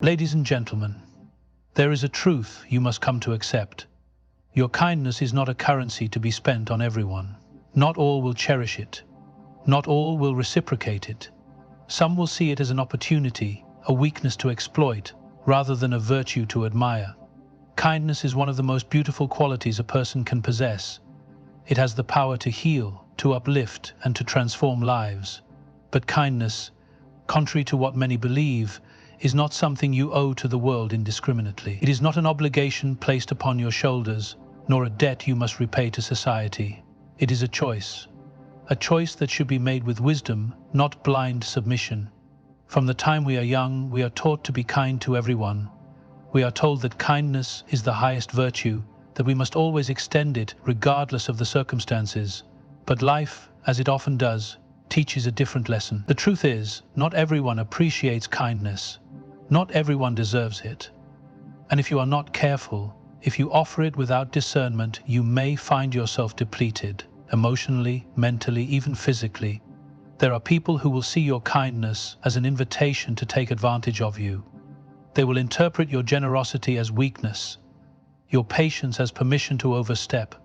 Ladies and gentlemen, there is a truth you must come to accept. Your kindness is not a currency to be spent on everyone. Not all will cherish it. Not all will reciprocate it. Some will see it as an opportunity, a weakness to exploit, rather than a virtue to admire. Kindness is one of the most beautiful qualities a person can possess. It has the power to heal, to uplift, and to transform lives. But kindness, contrary to what many believe, is not something you owe to the world indiscriminately. It is not an obligation placed upon your shoulders, nor a debt you must repay to society. It is a choice that should be made with wisdom, not blind submission. From the time we are young, we are taught to be kind to everyone. We are told that kindness is the highest virtue, that we must always extend it regardless of the circumstances. But life, as it often does, teaches a different lesson. The truth is, not everyone appreciates kindness. Not everyone deserves it. And if you are not careful, if you offer it without discernment, you may find yourself depleted, emotionally, mentally, even physically. There are people who will see your kindness as an invitation to take advantage of you. They will interpret your generosity as weakness, your patience as permission to overstep,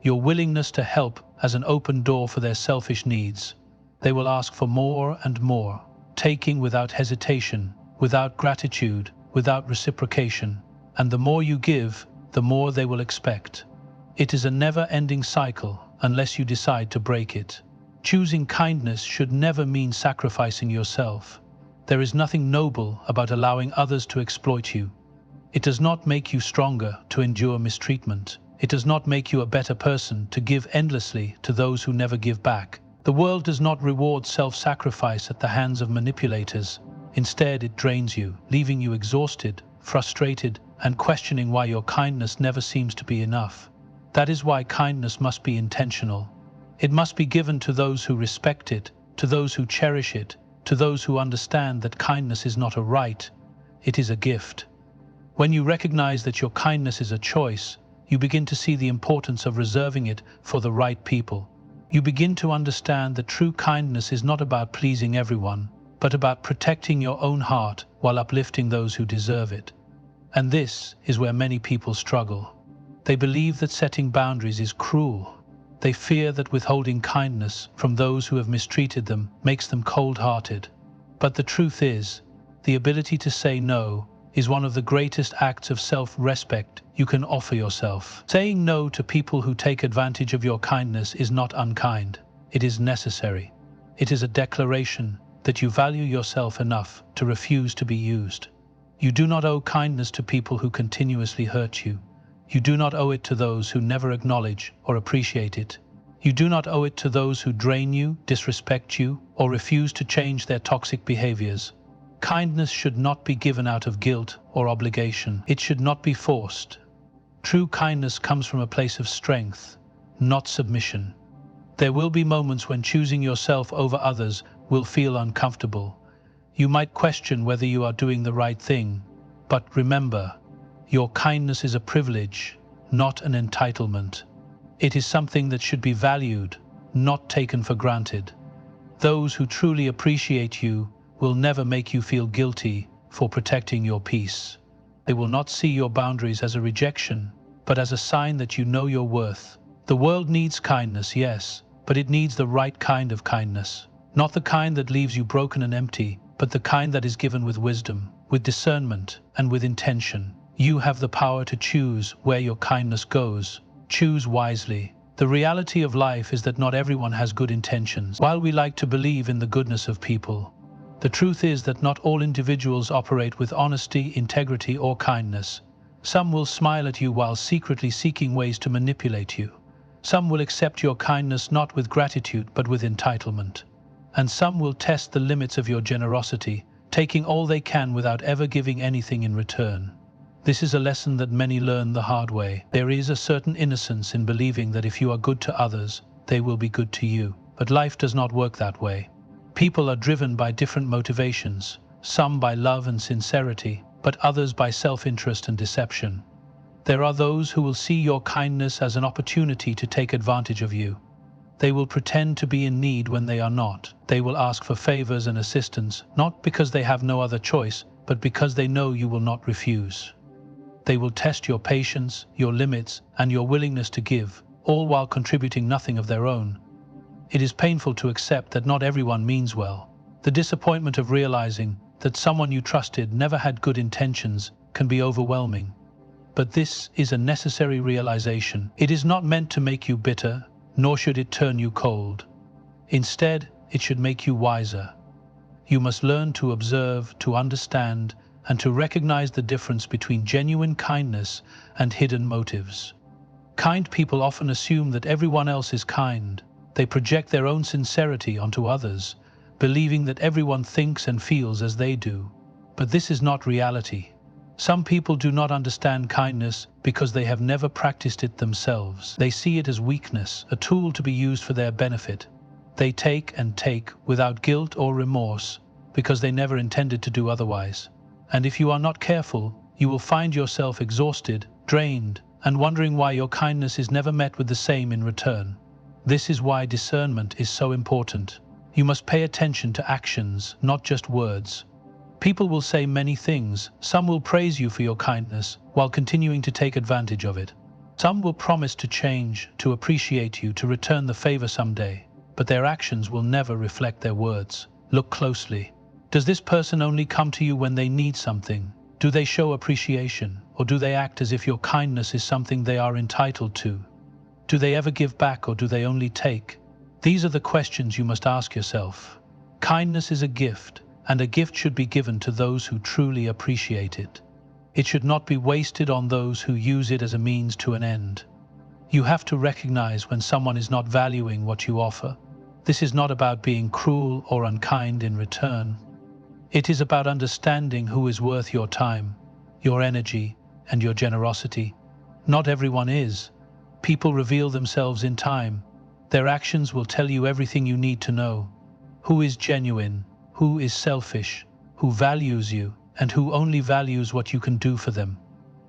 your willingness to help as an open door for their selfish needs. They will ask for more and more, taking without hesitation, without gratitude, without reciprocation. And the more you give, the more they will expect. It is a never-ending cycle unless you decide to break it. Choosing kindness should never mean sacrificing yourself. There is nothing noble about allowing others to exploit you. It does not make you stronger to endure mistreatment. It does not make you a better person to give endlessly to those who never give back. The world does not reward self-sacrifice at the hands of manipulators. Instead, it drains you, leaving you exhausted, frustrated, and questioning why your kindness never seems to be enough. That is why kindness must be intentional. It must be given to those who respect it, to those who cherish it, to those who understand that kindness is not a right, it is a gift. When you recognize that your kindness is a choice, you begin to see the importance of reserving it for the right people. You begin to understand that true kindness is not about pleasing everyone, but about protecting your own heart while uplifting those who deserve it. And this is where many people struggle. They believe that setting boundaries is cruel. They fear that withholding kindness from those who have mistreated them makes them cold-hearted. But the truth is, the ability to say no is one of the greatest acts of self-respect you can offer yourself. Saying no to people who take advantage of your kindness is not unkind. It is necessary. It is a declaration that you value yourself enough to refuse to be used. You do not owe kindness to people who continuously hurt you. You do not owe it to those who never acknowledge or appreciate it. You do not owe it to those who drain you, disrespect you, or refuse to change their toxic behaviors. Kindness should not be given out of guilt or obligation. It should not be forced. True kindness comes from a place of strength, not submission. There will be moments when choosing yourself over others will feel uncomfortable. You might question whether you are doing the right thing, but remember, your kindness is a privilege, not an entitlement. It is something that should be valued, not taken for granted. Those who truly appreciate you will never make you feel guilty for protecting your peace. They will not see your boundaries as a rejection, but as a sign that you know your worth. The world needs kindness, yes, but it needs the right kind of kindness. Not the kind that leaves you broken and empty, but the kind that is given with wisdom, with discernment, and with intention. You have the power to choose where your kindness goes. Choose wisely. The reality of life is that not everyone has good intentions. While we like to believe in the goodness of people, the truth is that not all individuals operate with honesty, integrity, or kindness. Some will smile at you while secretly seeking ways to manipulate you. Some will accept your kindness not with gratitude but with entitlement. And some will test the limits of your generosity, taking all they can without ever giving anything in return. This is a lesson that many learn the hard way. There is a certain innocence in believing that if you are good to others, they will be good to you. But life does not work that way. People are driven by different motivations, some by love and sincerity, but others by self-interest and deception. There are those who will see your kindness as an opportunity to take advantage of you. They will pretend to be in need when they are not. They will ask for favors and assistance, not because they have no other choice, but because they know you will not refuse. They will test your patience, your limits, and your willingness to give, all while contributing nothing of their own. It is painful to accept that not everyone means well. The disappointment of realizing that someone you trusted never had good intentions can be overwhelming. But this is a necessary realization. It is not meant to make you bitter, nor should it turn you cold. Instead, it should make you wiser. You must learn to observe, to understand, and to recognize the difference between genuine kindness and hidden motives. Kind people often assume that everyone else is kind. They project their own sincerity onto others, believing that everyone thinks and feels as they do. But this is not reality. Some people do not understand kindness because they have never practiced it themselves. They see it as weakness, a tool to be used for their benefit. They take and take without guilt or remorse because they never intended to do otherwise. And if you are not careful, you will find yourself exhausted, drained, and wondering why your kindness is never met with the same in return. This is why discernment is so important. You must pay attention to actions, not just words. People will say many things. Some will praise you for your kindness while continuing to take advantage of it. Some will promise to change, to appreciate you, to return the favor someday, but their actions will never reflect their words. Look closely. Does this person only come to you when they need something? Do they show appreciation, or do they act as if your kindness is something they are entitled to? Do they ever give back, or do they only take? These are the questions you must ask yourself. Kindness is a gift, and a gift should be given to those who truly appreciate it. It should not be wasted on those who use it as a means to an end. You have to recognize when someone is not valuing what you offer. This is not about being cruel or unkind in return. It is about understanding who is worth your time, your energy, and your generosity. Not everyone is. People reveal themselves in time. Their actions will tell you everything you need to know. Who is genuine, who is selfish, who values you, and who only values what you can do for them.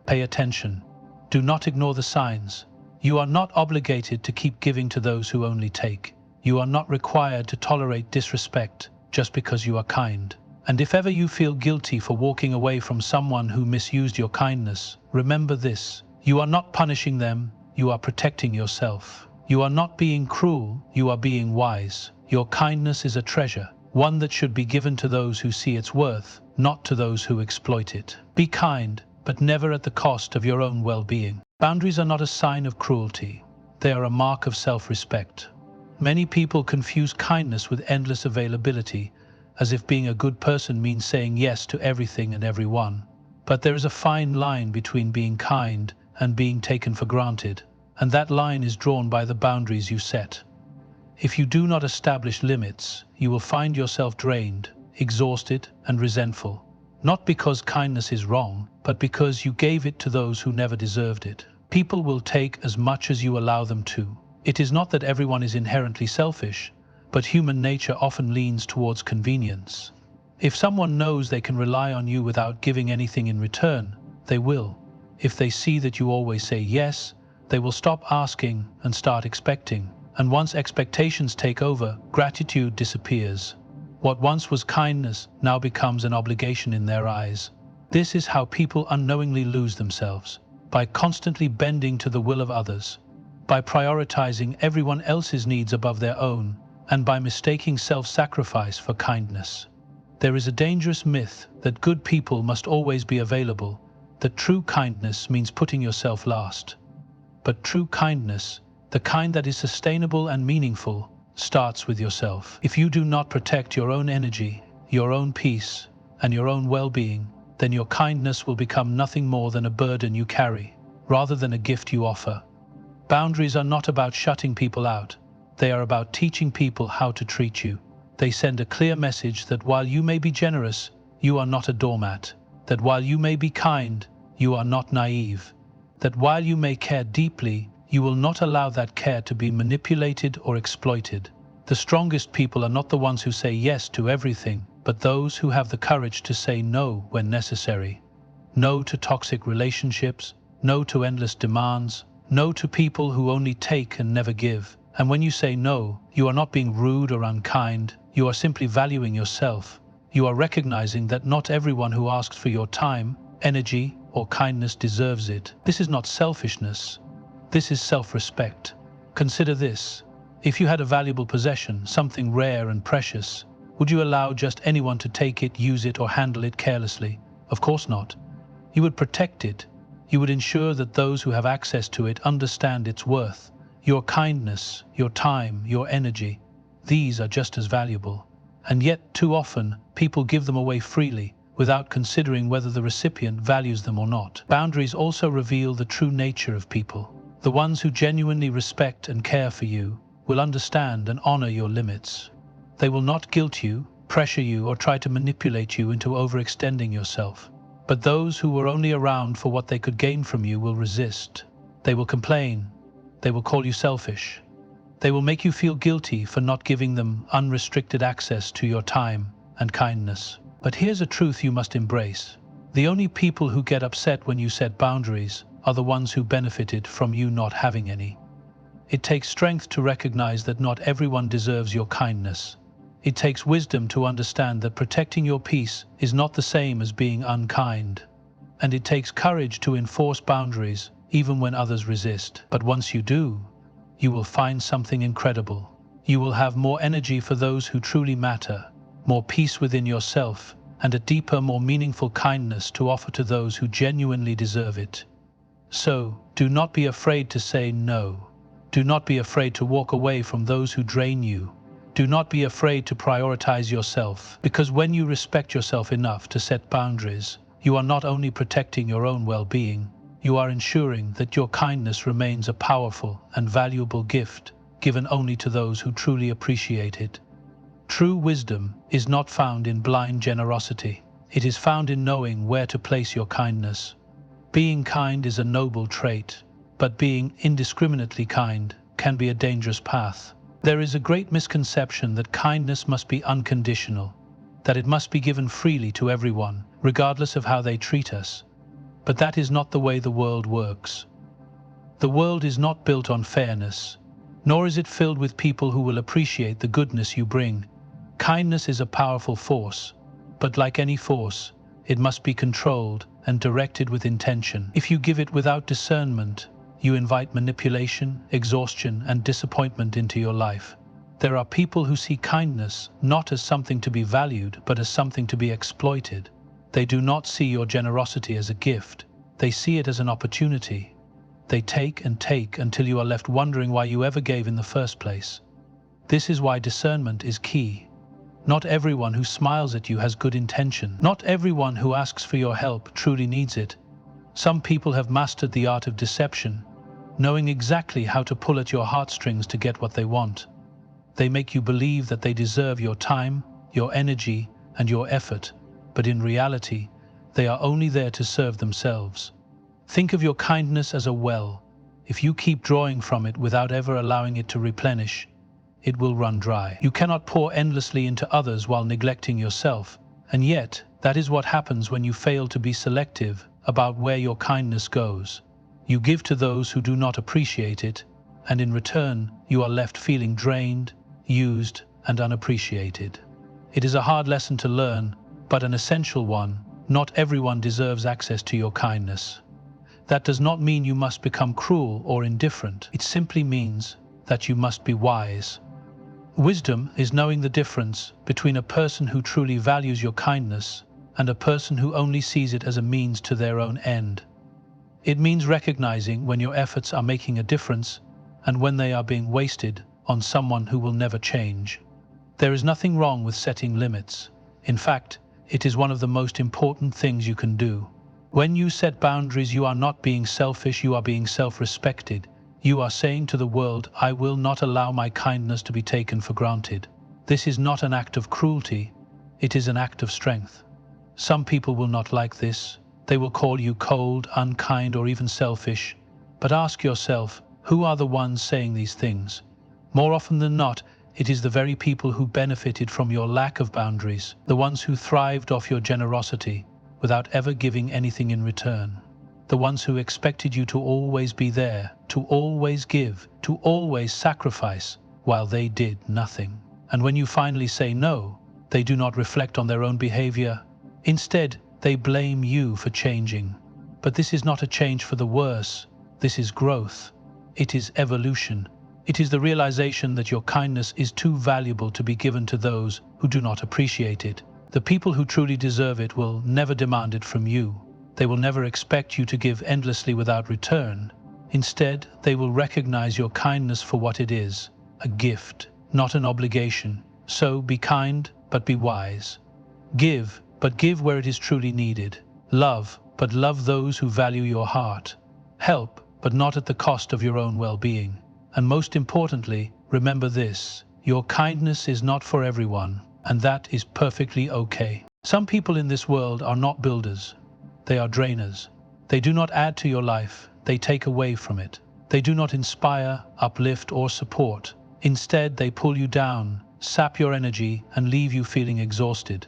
Pay attention. Do not ignore the signs. You are not obligated to keep giving to those who only take. You are not required to tolerate disrespect just because you are kind. And if ever you feel guilty for walking away from someone who misused your kindness, remember this: you are not punishing them, you are protecting yourself. You are not being cruel, you are being wise. Your kindness is a treasure, one that should be given to those who see its worth, not to those who exploit it. Be kind, but never at the cost of your own well-being. Boundaries are not a sign of cruelty. They are a mark of self-respect. Many people confuse kindness with endless availability, as if being a good person means saying yes to everything and everyone. But there is a fine line between being kind and being taken for granted, and that line is drawn by the boundaries you set. If you do not establish limits, you will find yourself drained, exhausted, and resentful. Not because kindness is wrong, but because you gave it to those who never deserved it. People will take as much as you allow them to. It is not that everyone is inherently selfish, but human nature often leans towards convenience. If someone knows they can rely on you without giving anything in return, they will. If they see that you always say yes, they will stop asking and start expecting. And once expectations take over, gratitude disappears. What once was kindness now becomes an obligation in their eyes. This is how people unknowingly lose themselves, by constantly bending to the will of others, by prioritizing everyone else's needs above their own, and by mistaking self-sacrifice for kindness. There is a dangerous myth that good people must always be available, that true kindness means putting yourself last. But true kindness, the kind that is sustainable and meaningful, starts with yourself. If you do not protect your own energy, your own peace, and your own well-being, then your kindness will become nothing more than a burden you carry, rather than a gift you offer. Boundaries are not about shutting people out. They are about teaching people how to treat you. They send a clear message that while you may be generous, you are not a doormat. That while you may be kind, you are not naive. That while you may care deeply, you will not allow that care to be manipulated or exploited. The strongest people are not the ones who say yes to everything, but those who have the courage to say no when necessary. No to toxic relationships, no to endless demands, no to people who only take and never give. And when you say no, you are not being rude or unkind, you are simply valuing yourself. You are recognizing that not everyone who asks for your time, energy, or kindness deserves it. This is not selfishness. This is self-respect. Consider this. If you had a valuable possession, something rare and precious, would you allow just anyone to take it, use it, or handle it carelessly? Of course not. You would protect it. You would ensure that those who have access to it understand its worth. Your kindness, your time, your energy, these are just as valuable. And yet, too often, people give them away freely, without considering whether the recipient values them or not. Boundaries also reveal the true nature of people. The ones who genuinely respect and care for you will understand and honor your limits. They will not guilt you, pressure you, or try to manipulate you into overextending yourself. But those who were only around for what they could gain from you will resist. They will complain. They will call you selfish. They will make you feel guilty for not giving them unrestricted access to your time and kindness. But here's a truth you must embrace. The only people who get upset when you set boundaries are the ones who benefited from you not having any. It takes strength to recognize that not everyone deserves your kindness. It takes wisdom to understand that protecting your peace is not the same as being unkind. And it takes courage to enforce boundaries even when others resist. But once you do, you will find something incredible. You will have more energy for those who truly matter, more peace within yourself, and a deeper, more meaningful kindness to offer to those who genuinely deserve it. So, do not be afraid to say no. Do not be afraid to walk away from those who drain you. Do not be afraid to prioritize yourself, because when you respect yourself enough to set boundaries, you are not only protecting your own well-being, you are ensuring that your kindness remains a powerful and valuable gift given only to those who truly appreciate it. True wisdom is not found in blind generosity. It is found in knowing where to place your kindness. Being kind is a noble trait, but being indiscriminately kind can be a dangerous path. There is a great misconception that kindness must be unconditional, that it must be given freely to everyone, regardless of how they treat us. But that is not the way the world works. The world is not built on fairness, nor is it filled with people who will appreciate the goodness you bring. Kindness is a powerful force, but like any force, it must be controlled and directed with intention. If you give it without discernment, you invite manipulation, exhaustion, and disappointment into your life. There are people who see kindness not as something to be valued, but as something to be exploited. They do not see your generosity as a gift. They see it as an opportunity. They take and take until you are left wondering why you ever gave in the first place. This is why discernment is key. Not everyone who smiles at you has good intention. Not everyone who asks for your help truly needs it. Some people have mastered the art of deception, knowing exactly how to pull at your heartstrings to get what they want. They make you believe that they deserve your time, your energy, and your effort, but in reality, they are only there to serve themselves. Think of your kindness as a well. If you keep drawing from it without ever allowing it to replenish, it will run dry. You cannot pour endlessly into others while neglecting yourself, and yet, that is what happens when you fail to be selective about where your kindness goes. You give to those who do not appreciate it, and in return, you are left feeling drained, used, and unappreciated. It is a hard lesson to learn, but an essential one. Not everyone deserves access to your kindness. That does not mean you must become cruel or indifferent. It simply means that you must be wise. Wisdom is knowing the difference between a person who truly values your kindness and a person who only sees it as a means to their own end. It means recognizing when your efforts are making a difference and when they are being wasted on someone who will never change. There is nothing wrong with setting limits. In fact, it is one of the most important things you can do. When you set boundaries, you are not being selfish, you are being self-respected. You are saying to the world, I will not allow my kindness to be taken for granted. This is not an act of cruelty, it is an act of strength. Some people will not like this. They will call you cold, unkind, or even selfish. But ask yourself, who are the ones saying these things? More often than not, it is the very people who benefited from your lack of boundaries, the ones who thrived off your generosity without ever giving anything in return. The ones who expected you to always be there, to always give, to always sacrifice, while they did nothing. And when you finally say no, They do not reflect on their own behavior. Instead, they blame you for changing. But this is not a change for the worse. This is growth. It is evolution. It is the realization that your kindness is too valuable to be given to those who do not appreciate it. The people who truly deserve it will never demand it from you. They will never expect you to give endlessly without return. Instead, they will recognize your kindness for what it is, a gift, not an obligation. So be kind, but be wise. Give, but give where it is truly needed. Love, but love those who value your heart. Help, but not at the cost of your own well-being. And most importantly, remember this: your kindness is not for everyone, and that is perfectly okay. Some people in this world are not builders. They are drainers. They do not add to your life, they take away from it. They do not inspire, uplift, or support. Instead, they pull you down, sap your energy, and leave you feeling exhausted.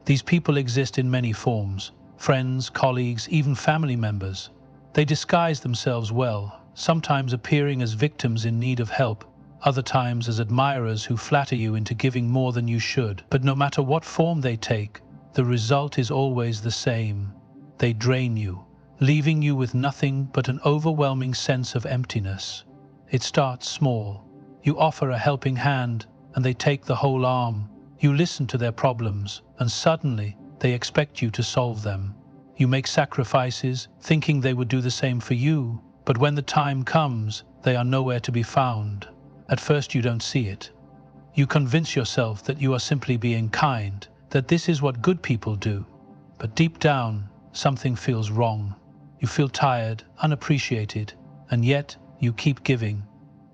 These people exist in many forms: friends, colleagues, even family members. They disguise themselves well, sometimes appearing as victims in need of help, other times as admirers who flatter you into giving more than you should. But no matter what form they take, the result is always the same. They drain you, leaving you with nothing but an overwhelming sense of emptiness. It starts small. You offer a helping hand, and they take the whole arm. You listen to their problems, and suddenly they expect you to solve them. You make sacrifices, thinking they would do the same for you, but when the time comes, they are nowhere to be found. At first you don't see it. You convince yourself that you are simply being kind, that this is what good people do. But deep down, something feels wrong. You feel tired, unappreciated, and yet you keep giving.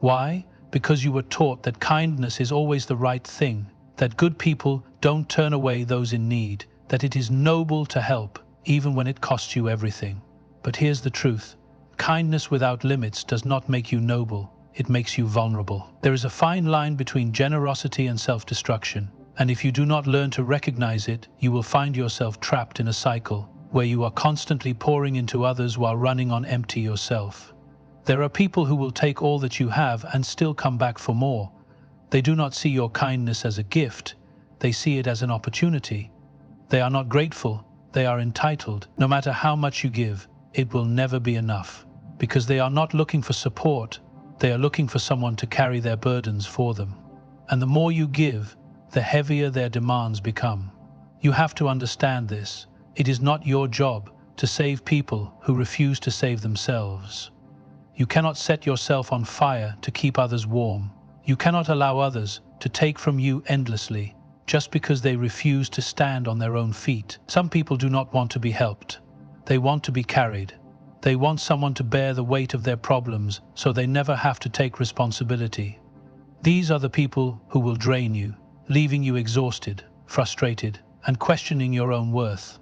Why? Because you were taught that kindness is always the right thing, that good people don't turn away those in need, that it is noble to help, even when it costs you everything. But here's the truth. Kindness without limits does not make you noble, it makes you vulnerable. There is a fine line between generosity and self-destruction, and if you do not learn to recognize it, you will find yourself trapped in a cycle where you are constantly pouring into others while running on empty yourself. There are people who will take all that you have and still come back for more. They do not see your kindness as a gift, they see it as an opportunity. They are not grateful, they are entitled. No matter how much you give, it will never be enough, because they are not looking for support, they are looking for someone to carry their burdens for them. And the more you give, the heavier their demands become. You have to understand this. It is not your job to save people who refuse to save themselves. You cannot set yourself on fire to keep others warm. You cannot allow others to take from you endlessly just because they refuse to stand on their own feet. Some people do not want to be helped. They want to be carried. They want someone to bear the weight of their problems so they never have to take responsibility. These are the people who will drain you, leaving you exhausted, frustrated, and questioning your own worth.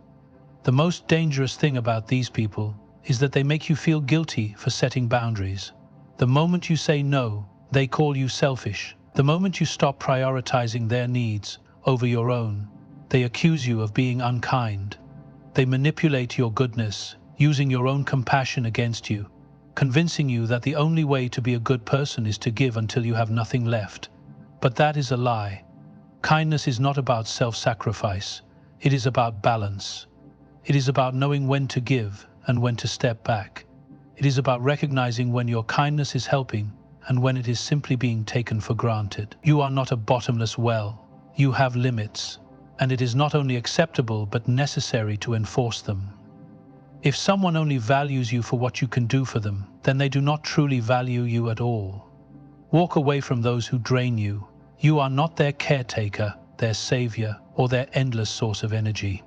The most dangerous thing about these people is that they make you feel guilty for setting boundaries. The moment you say no, they call you selfish. The moment you stop prioritizing their needs over your own, they accuse you of being unkind. They manipulate your goodness, using your own compassion against you, convincing you that the only way to be a good person is to give until you have nothing left. But that is a lie. Kindness is not about self-sacrifice. It is about balance. It is about knowing when to give and when to step back. It is about recognizing when your kindness is helping and when it is simply being taken for granted. You are not a bottomless well. You have limits, and it is not only acceptable but necessary to enforce them. If someone only values you for what you can do for them, then they do not truly value you at all. Walk away from those who drain you. You are not their caretaker, their savior, or their endless source of energy.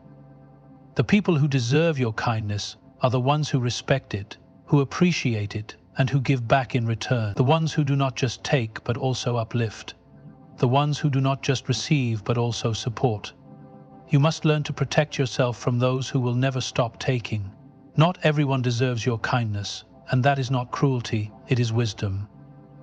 The people who deserve your kindness are the ones who respect it, who appreciate it, and who give back in return. The ones who do not just take but also uplift. The ones who do not just receive but also support. You must learn to protect yourself from those who will never stop taking. Not everyone deserves your kindness, and that is not cruelty, it is wisdom.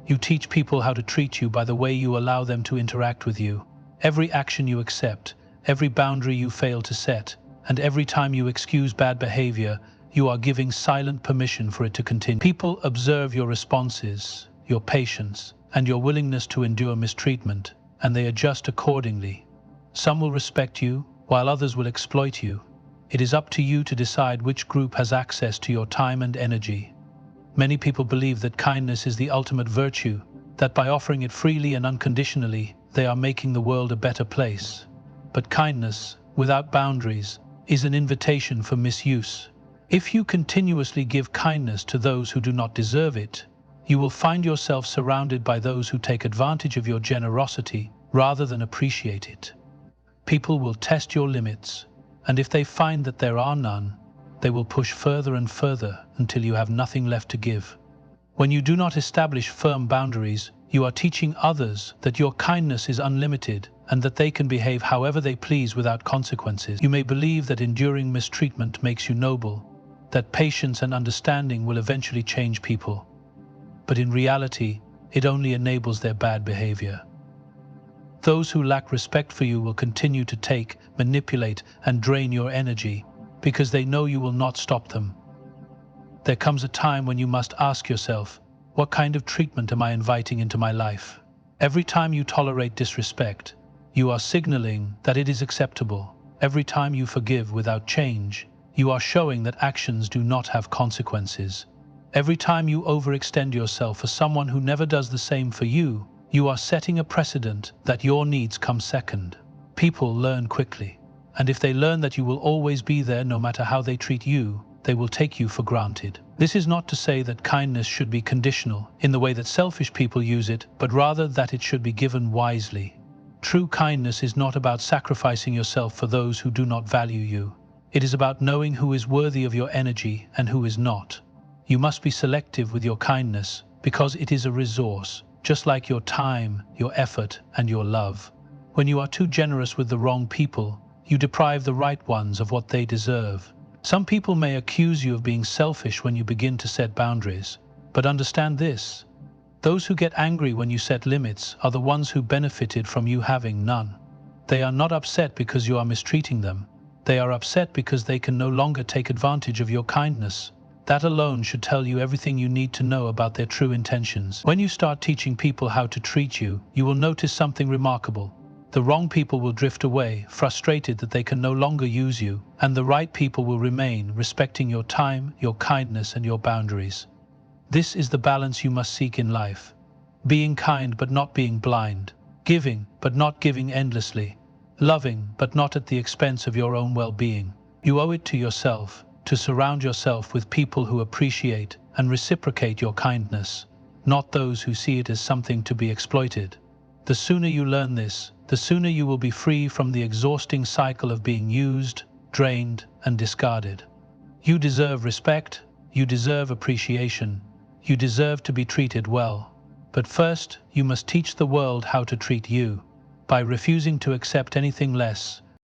You teach people how to treat you by the way you allow them to interact with you. Every action you accept, every boundary you fail to set, and every time you excuse bad behavior, you are giving silent permission for it to continue. People observe your responses, your patience, and your willingness to endure mistreatment, and they adjust accordingly. Some will respect you, while others will exploit you. It is up to you to decide which group has access to your time and energy. Many people believe that kindness is the ultimate virtue, that by offering it freely and unconditionally, they are making the world a better place. But kindness, without boundaries, is an invitation for misuse. If you continuously give kindness to those who do not deserve it, you will find yourself surrounded by those who take advantage of your generosity rather than appreciate it. People will test your limits, and if they find that there are none, they will push further and further until you have nothing left to give. When you do not establish firm boundaries, you are teaching others that your kindness is unlimited and that they can behave however they please without consequences. You may believe that enduring mistreatment makes you noble, that patience and understanding will eventually change people. But in reality, it only enables their bad behavior. Those who lack respect for you will continue to take, manipulate, and drain your energy because they know you will not stop them. There comes a time when you must ask yourself, what kind of treatment am I inviting into my life? Every time you tolerate disrespect, you are signaling that it is acceptable. Every time you forgive without change, you are showing that actions do not have consequences. Every time you overextend yourself for someone who never does the same for you, you are setting a precedent that your needs come second. People learn quickly, and if they learn that you will always be there no matter how they treat you, they will take you for granted. This is not to say that kindness should be conditional in the way that selfish people use it, but rather that it should be given wisely. True kindness is not about sacrificing yourself for those who do not value you. It is about knowing who is worthy of your energy and who is not. You must be selective with your kindness because it is a resource, just like your time, your effort, and your love. When you are too generous with the wrong people, you deprive the right ones of what they deserve. Some people may accuse you of being selfish when you begin to set boundaries, but understand this: those who get angry when you set limits are the ones who benefited from you having none. They are not upset because you are mistreating them. They are upset because they can no longer take advantage of your kindness. That alone should tell you everything you need to know about their true intentions. When you start teaching people how to treat you, you will notice something remarkable. The wrong people will drift away, frustrated that they can no longer use you, and the right people will remain, respecting your time, your kindness, and your boundaries. This is the balance you must seek in life. Being kind but not being blind. Giving but not giving endlessly. Loving but not at the expense of your own well-being. You owe it to yourself to surround yourself with people who appreciate and reciprocate your kindness, not those who see it as something to be exploited. The sooner you learn this, the sooner you will be free from the exhausting cycle of being used, drained, and discarded. You deserve respect, you deserve appreciation, you deserve to be treated well. But first, you must teach the world how to treat you. By refusing to accept anything less,